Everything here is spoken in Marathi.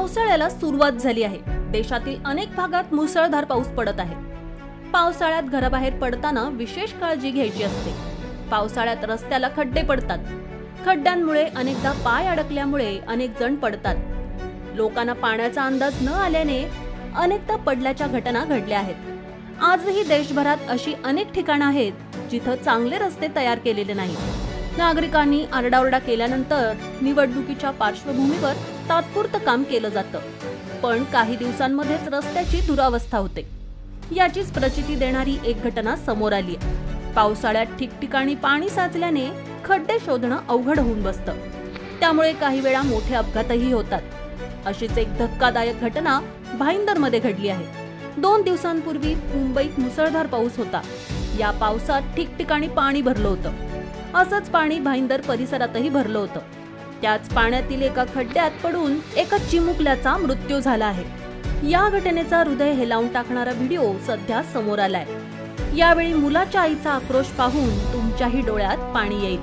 पावसाळ्याला सुरुवात झाली आहे। देशातील अनेक भागात मुसळधार पाऊस पडत आहे। पावसाळ्यात घराबाहेर पडताना विशेष काळजी घ्यायची असते। पावसाळ्यात रस्त्याला खड्डे पडतात। खड्ड्यांमुळे अनेकदा पाय अडकल्यामुळे अनेक जण पडतात। लोकांना पाण्याचा अंदाज न आल्याने अनेकदा पडल्याच्या घटना घडल्या आहेत। आजही देशभरात अशी अनेक ठिकाणं आहेत जिथे चांगले रस्ते तयार केलेले नाहीत। नागरिकांनी आरडाओरडा केल्यानंतर निवडणुकीच्या पार्श्वभूमीवर तात्पुरतं काम केलं जातं, पण काही दिवसांमध्येच रस्त्याची दुरावस्था होते। याचीच प्रचिती देणारी एक घटना समोर आली आहे। पावसाळ्यात ठिकठिकाणी पाणी साचल्याने खड्डे शोधणं अवघड होऊन बसतं। त्यामुळे काही वेळा मोठे अपघातही होतात। अशीच एक धक्कादायक घटना भाईंदरमध्ये घडली आहे। 2 दिवसांपूर्वी मुंबईत मुसळधार पाऊस होता। या पावसात ठिकठिकाणी पाणी भरलं होतं। असंच पाणी भाईंदर परिसरातही भरलं होतं। त्याच पाण्यातील एका खड्ड्यात पडून एका चिमुकल्याचा मृत्यू झाला आहे। या घटनेचा हृदय हेलावून टाकणारा व्हिडिओ सध्या समोर आलाय। यावेळी मुलाच्या आईचा आक्रोश पाहून तुमच्याही डोळ्यात पाणी येईल।